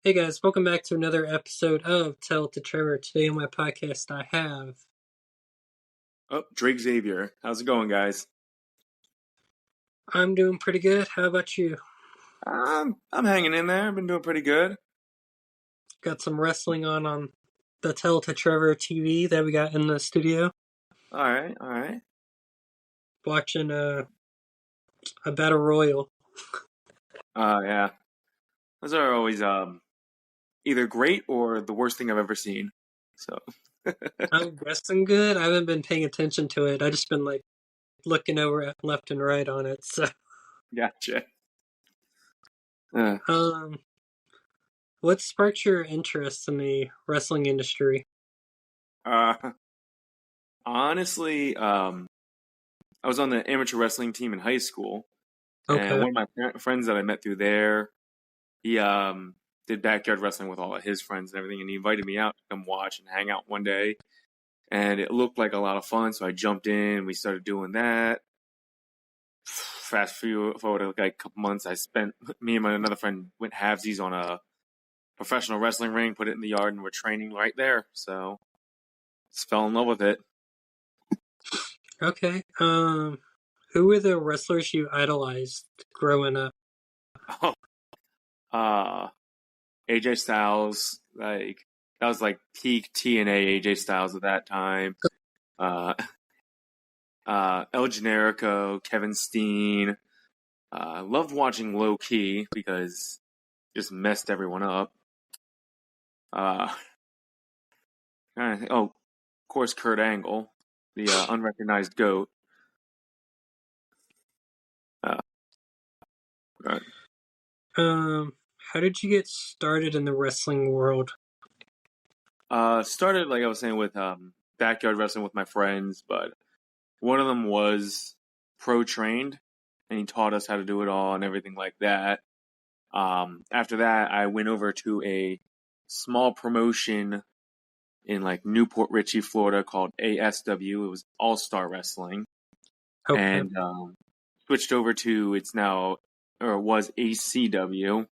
Hey guys, welcome back to another episode of Tell It to Trevor. Today on my podcast, I have. Oh, Xavier. How's it going, guys? I'm doing pretty good. How about you? I'm hanging in there. I've been doing pretty good. Got some wrestling on the Tell It to Trevor TV that we got in the studio. All right, all right. Watching a battle royal. Yeah. Those are always either great or the worst thing I've ever seen. So, I'm guessing good. I haven't been paying attention to it. I just been like looking over at left and right on it. So, gotcha. Uh, um, what sparked your interest in the wrestling industry? uh, honestly, I was on the amateur wrestling team in high school, and Okay. one of my friends that I met through there, he did backyard wrestling with all of his friends and everything, and he invited me out to come watch and hang out one day. And it looked like a lot of fun, so I jumped in. We started doing that. Fast forward like a couple months, me and another friend went halvesies on a professional wrestling ring, put it in the yard, and we're training right there. So just fell in love with it. Okay. Who were the wrestlers you idolized growing up? Oh, AJ Styles, like that was like peak TNA AJ Styles at that time. Uh, El Generico, Kevin Steen. Loved watching Low Key because just messed everyone up. Of course, Kurt Angle, the unrecognized GOAT. Uh, right. How did you get started in the wrestling world? Started, like I was saying, with backyard wrestling with my friends, but one of them was pro trained, and he taught us how to do it all and everything like that. After that, I went over to a small promotion in like Newport Richey, Florida, called ASW. It was All Star Wrestling, Okay. and switched over to it was ACW.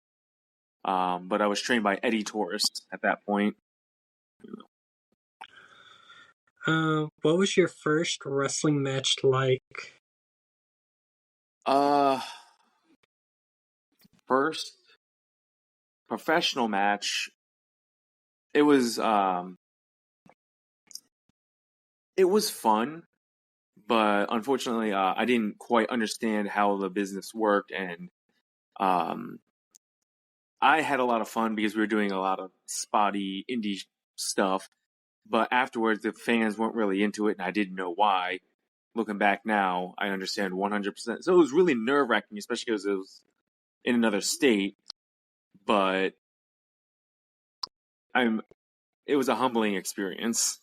But I was trained by Eddie Torres at that point. What was your first wrestling match like? Uh, First professional match. It was fun, but unfortunately, I didn't quite understand how the business worked, and um, I had a lot of fun because we were doing a lot of spotty indie stuff. But afterwards, the fans weren't really into it, and I didn't know why. Looking back now, I understand 100%. So it was really nerve wracking, especially because it was in another state. But it was a humbling experience.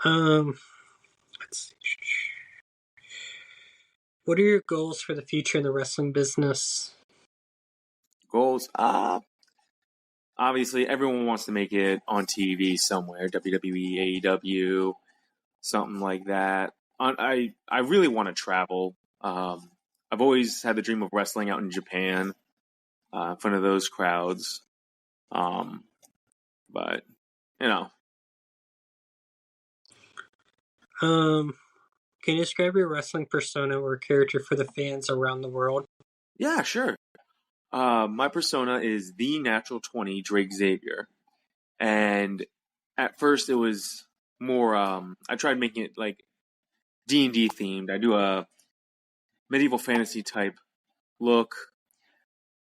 Let's see. What are your goals for the future in the wrestling business? Goals? Obviously, everyone wants to make it on TV somewhere. WWE, AEW, something like that. I really want to travel. I've always had the dream of wrestling out in Japan, in front of those crowds. But you know, Can you describe your wrestling persona or character for the fans around the world? yeah, sure. My persona is the natural 20 Drake Xavier, and at first it was more. I tried making it like D&D themed. I do a medieval fantasy type look,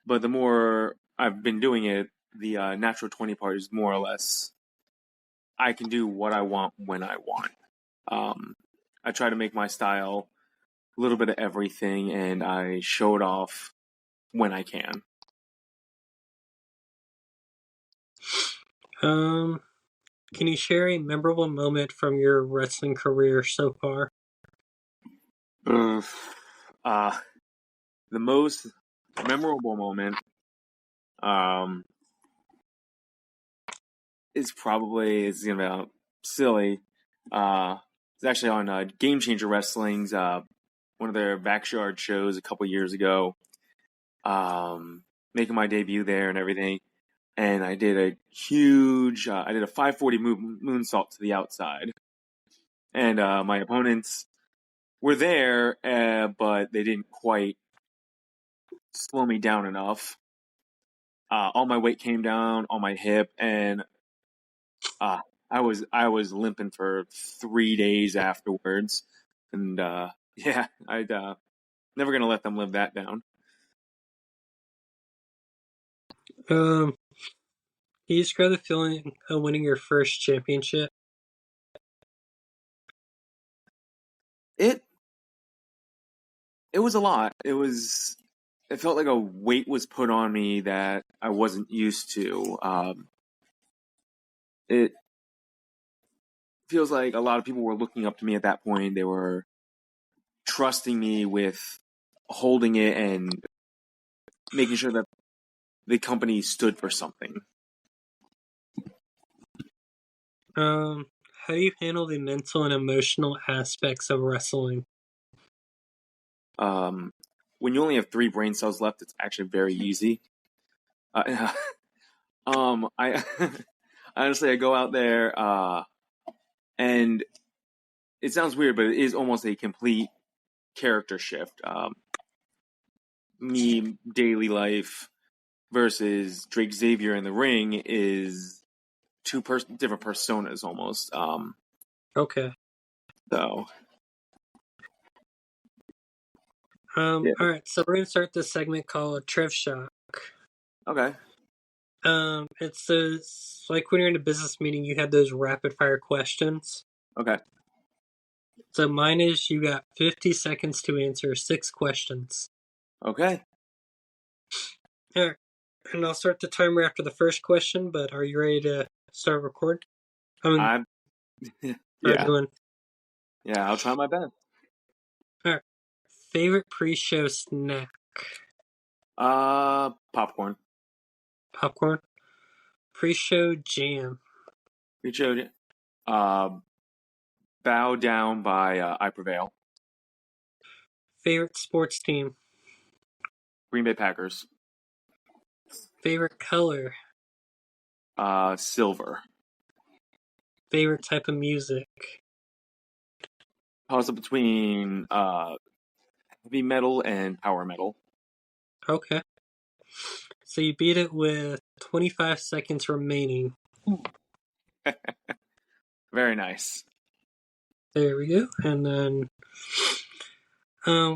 but the more I've been doing it, the natural 20 part is more or less I can do what I want when I want. I try to make my style a little bit of everything, and I show it off when I can. Can you share a memorable moment from your wrestling career so far? Uh, the most memorable moment is probably it's gonna be silly. It's actually on Game Changer Wrestling's one of their backyard shows a couple years ago. making my debut there and everything. And I did a huge, I did a 540 moonsault to the outside. And my opponents were there, but they didn't quite slow me down enough. All my weight came down on my hip, and I was limping for 3 days afterwards. And yeah, I'd never gonna let them live that down. Can you describe the feeling of winning your first championship? It was a lot. It felt like a weight was put on me that I wasn't used to. It feels like a lot of people were looking up to me at that point. They were trusting me with holding it and making sure that the company stood for something. How do you handle the mental and emotional aspects of wrestling? When you only have 3 brain cells left, it's actually very easy. I honestly, I go out there, and it sounds weird, but it is almost a complete character shift. Me, daily life versus Drake Xavier in the ring is two different personas almost. Okay. So All yeah. right, so we're gonna start this segment called Trev Shock. Okay. It's those, like when you're in a business meeting, you have those rapid fire questions. Okay. So mine is you got 50 seconds to answer 6 questions. Okay. All right, and I'll start the timer after the first question. But are you ready to start record? I'm Start yeah. doing. Yeah, I'll try my best. All right. Favorite pre-show snack? Popcorn. Popcorn. Pre-show jam. We showed it. Bow Down by I Prevail. Favorite sports team. Green Bay Packers. Favorite color. Silver. Favorite type of music. Toss up between heavy metal and power metal. Okay. So you beat it with 25 seconds remaining. Very nice. There we go. And then,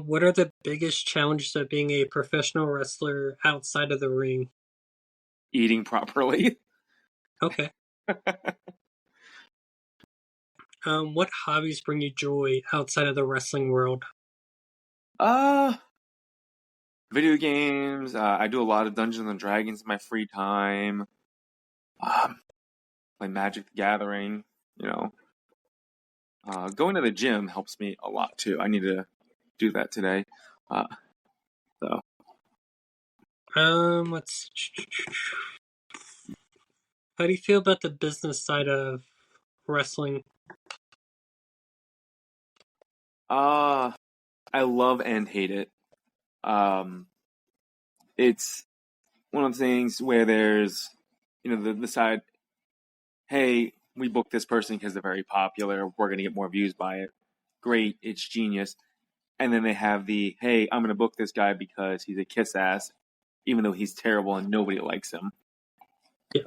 what are the biggest challenges of being a professional wrestler outside of the ring? Eating properly. Okay. What hobbies bring you joy outside of the wrestling world? Video games. I do a lot of Dungeons and Dragons in my free time. Play Magic the Gathering. You know, going to the gym helps me a lot too. I need to do that today. So Let's. How do you feel about the business side of wrestling? I love and hate it. It's one of the things where there's, the side, hey, we booked this person because they're very popular. We're going to get more views by it. Great. It's genius. And then they have the, hey, I'm going to book this guy because he's a kiss ass, even though he's terrible and nobody likes him. Yeah.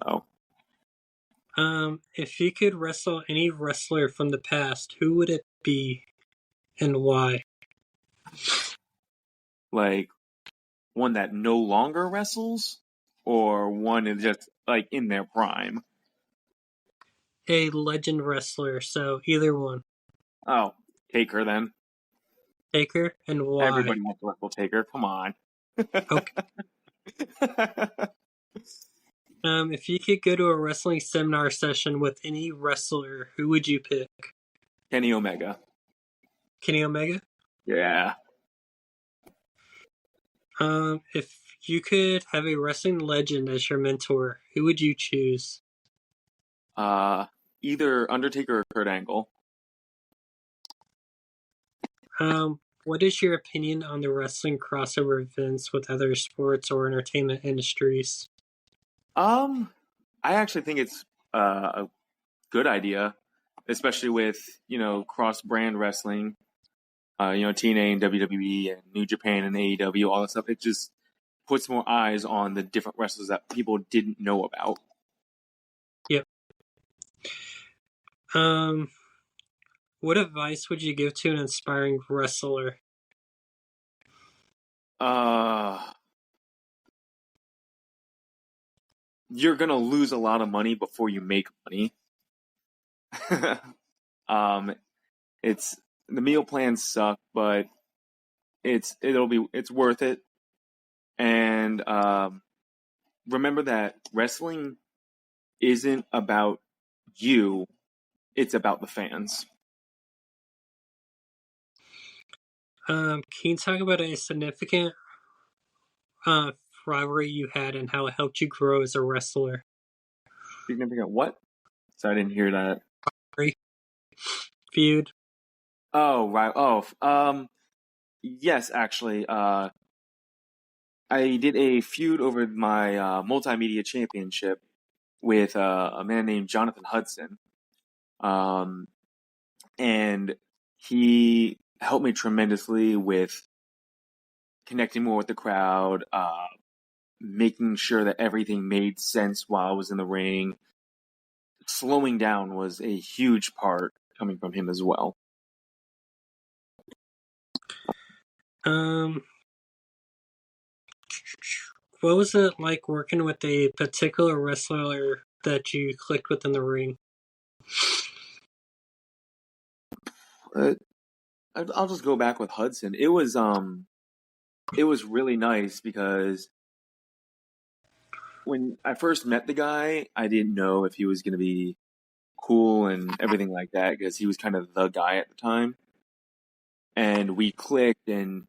So, if you could wrestle any wrestler from the past, who would it be and why? like, one that no longer wrestles or one is just, like, in their prime? A legend wrestler, so either one. Oh, Taker then. Taker and why? Everybody wants to wrestle Taker. Come on. Okay. If you could go to a wrestling seminar session with any wrestler, who would you pick? Kenny Omega. Kenny Omega? Yeah. If you could have a wrestling legend as your mentor, who would you choose? Either Undertaker or Kurt Angle. What is your opinion on the wrestling crossover events with other sports or entertainment industries? I actually think it's a good idea, especially with cross brand wrestling. TNA and WWE and New Japan and AEW, all that stuff. It just puts more eyes on the different wrestlers that people didn't know about. Yep. What advice would you give to an aspiring wrestler? You're gonna lose a lot of money before you make money. It's the meal plans suck, but it's worth it. And remember that wrestling isn't about you; it's about the fans. Can you talk about a significant rivalry you had and how it helped you grow as a wrestler? Significant what? So I didn't hear that. Feud. Oh, right. Oh, yes, actually. I did a feud over my multimedia championship with a man named Jonathan Hudson. And he helped me tremendously with connecting more with the crowd, making sure that everything made sense while I was in the ring. Slowing down was a huge part coming from him as well. What was it like working with a particular wrestler that you clicked with in the ring? I'll just go back with Hudson. It was really nice because when I first met the guy, I didn't know if he was going to be cool and everything like that because he was kind of the guy at the time. And we clicked, and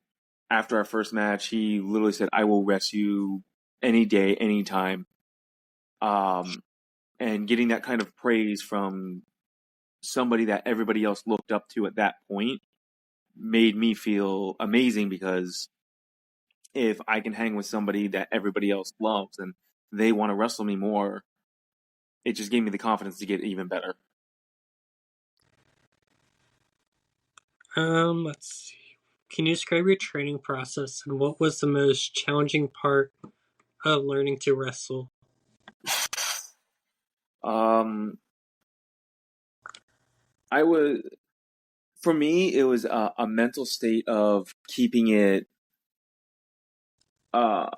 after our first match, he literally said, "I will wrestle you any day, anytime." And getting that kind of praise from somebody that everybody else looked up to at that point made me feel amazing because if I can hang with somebody that everybody else loves and they want to wrestle me more, it just gave me the confidence to get even better. Let's see. Can you describe your training process and what was the most challenging part of learning to wrestle? For me, it was a mental state of keeping it, like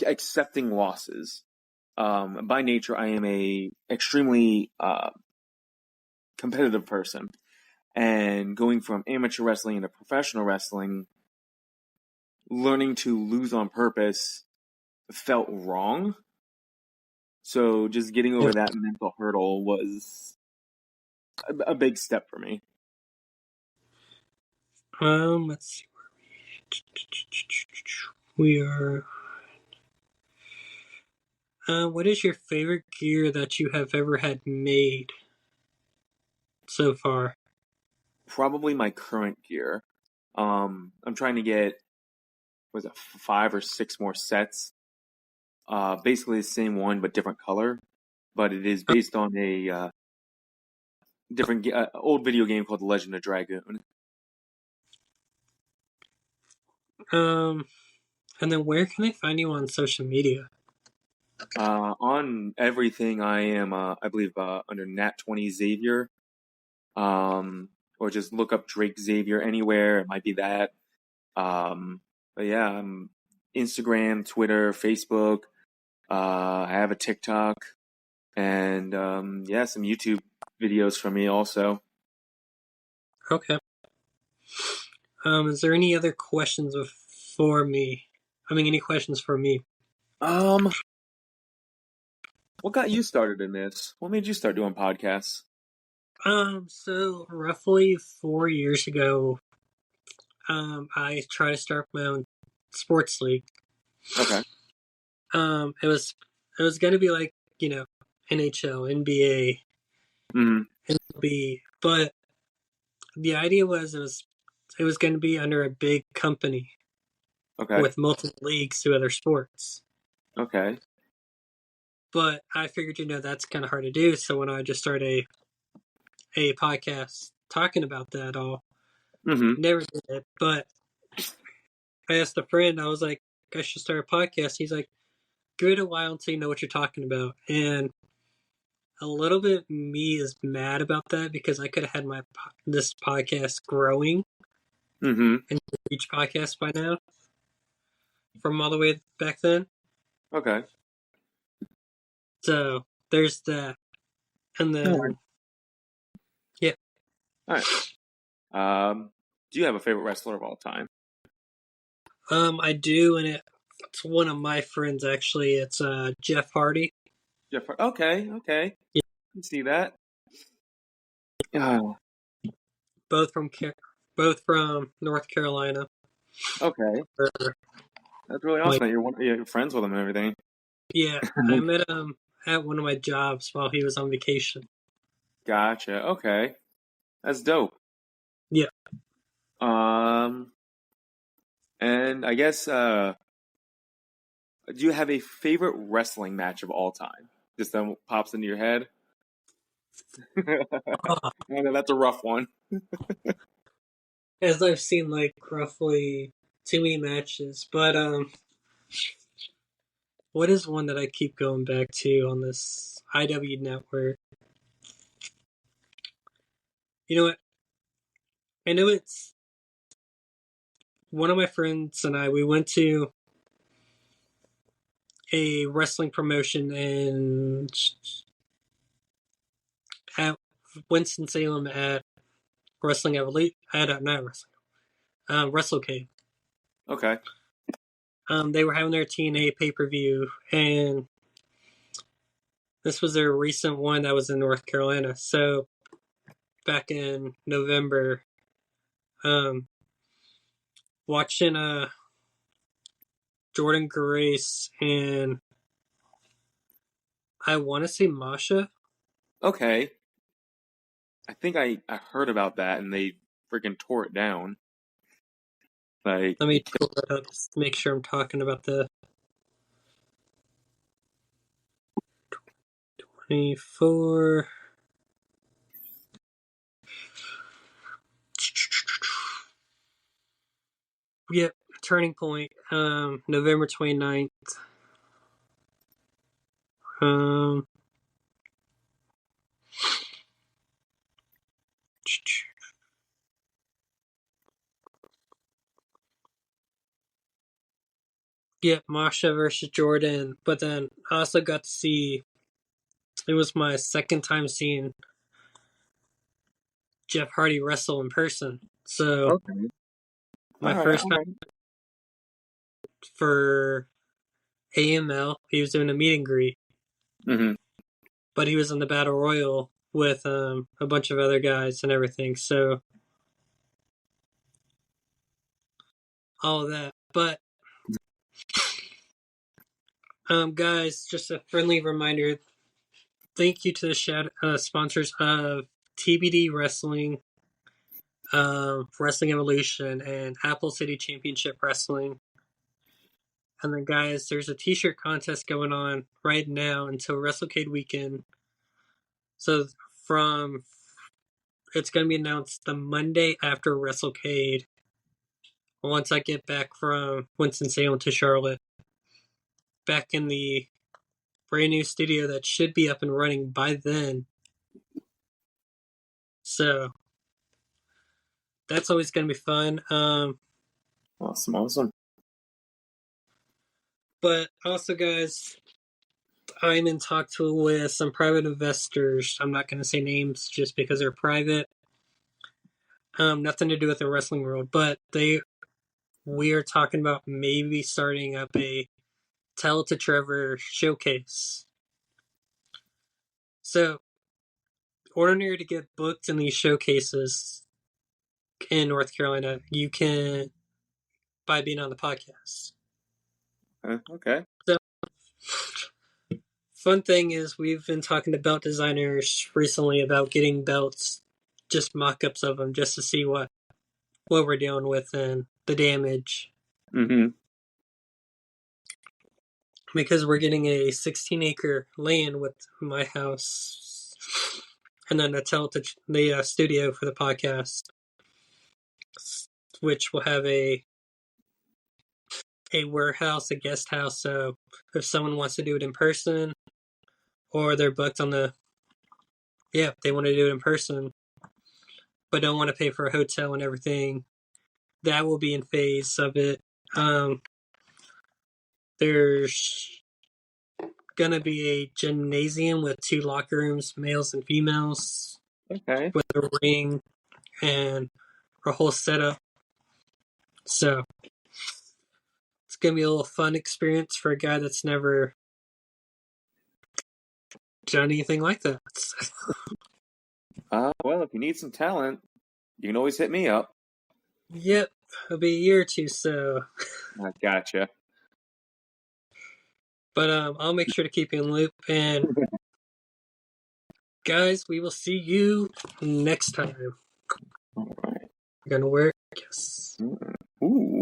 accepting losses. By nature, I am a extremely competitive person, and going from amateur wrestling into professional wrestling, learning to lose on purpose felt wrong. So just getting over that mental hurdle was a big step for me. Let's see where we are. What is your favorite gear that you have ever had made so far? Probably my current gear. I'm trying to get, was it 5 or 6 more sets? Basically the same one but different color. But it is based on a different old video game called The Legend of Dragoon. And then where can they find you on social media? On everything, I am, I believe, under Nat20 Xavier. Or just look up Drake Xavier anywhere. It might be that. But yeah, I'm Instagram, Twitter, Facebook. I have a TikTok, and yeah, some YouTube videos from me also. Okay. Is there any other questions for me? Any questions for me? What got you started in this? What made you start doing podcasts? So roughly 4 years ago, I tried to start my own sports league. Okay. It was going to be like, NHL, NBA, Mm-hmm. MLB, but the idea was it was going to be under a big company Okay. with multiple leagues to other sports. Okay. But I figured, that's kind of hard to do. So when I just started a podcast talking about that all, Mm-hmm. never did it. But I asked a friend, I was like, I should start a podcast. He's like, give it a while until you know what you're talking about. And a little bit of me is mad about that because I could have had this podcast growing Mm-hmm. and each podcast by now from all the way back then. Okay. So there's that. And All right. then, yeah. All right. Do you have a favorite wrestler of all time? I do, and it's one of my friends actually. It's Jeff Hardy. Jeff. Okay. Okay. Yeah, I can see that. Oh, both from both from North Carolina. okay. Or, That's really awesome that you're friends with him and everything. yeah, I met him at one of my jobs while he was on vacation. Gotcha. Okay. That's dope. Yeah. And I guess do you have a favorite wrestling match of all time? Just that pops into your head. Oh, I know that's a rough one. as I've seen like roughly too many matches, but what is one that I keep going back to on this IW network? You know what? I know it's one of my friends and I. We went to a wrestling promotion at Winston Salem at Wrestling Evolution. Not wrestling. WrestleCade. Okay. They were having their TNA pay per view, and this was their recent one that was in North Carolina. So back in November, watching Jordan Grace and I want to say Masha. Okay. I think I heard about that and they freaking tore it down. Like Let me pull that up just to make sure I'm talking about the 24. Yep, Turning Point, November 29th. Um, yep, Masha versus Jordan. But then I also got to see, it was my second time seeing Jeff Hardy wrestle in person. So okay. my All right. first All time right. for AML, he was doing a meet and greet, Mm-hmm. but he was in the Battle Royal with a bunch of other guys and everything. So all of that. But guys, just a friendly reminder. Thank you to the sponsors of TBD Wrestling, Wrestling Evolution, and Apple City Championship Wrestling. And then, guys, there's a t-shirt contest going on right now until WrestleCade weekend. So it's going to be announced the Monday after WrestleCade. Once I get back from Winston-Salem to Charlotte, back in the brand new studio that should be up and running by then. So that's always going to be fun. Awesome. Awesome. But also, guys, I'm in talks with some private investors. I'm not going to say names just because they're private. Nothing to do with the wrestling world, but we are talking about maybe starting up a Tell to Trevor showcase. So, in order to get booked in these showcases in North Carolina, you can by being on the podcast. Okay. So, fun thing is, we've been talking to belt designers recently about getting belts, just mock-ups of them, just to see what what we're dealing with and the damage. Mm-hmm. Because we're getting a 16-acre land with my house, and then that's out the studio for the podcast, which will have a warehouse, a guest house. So if someone wants to do it in person, or they're booked on they want to do it in person, but don't want to pay for a hotel and everything, that will be in phase of it. There's gonna be a gymnasium with 2 locker rooms, males and females, Okay. with a ring and a whole setup. So it's gonna be a little fun experience for a guy that's never done anything like that. Well, if you need some talent, you can always hit me up. Yep, it'll be a year or two, so. I gotcha. But I'll make sure to keep you in the loop. And guys, we will see you next time. All right. We're gonna work. Yes. Ooh.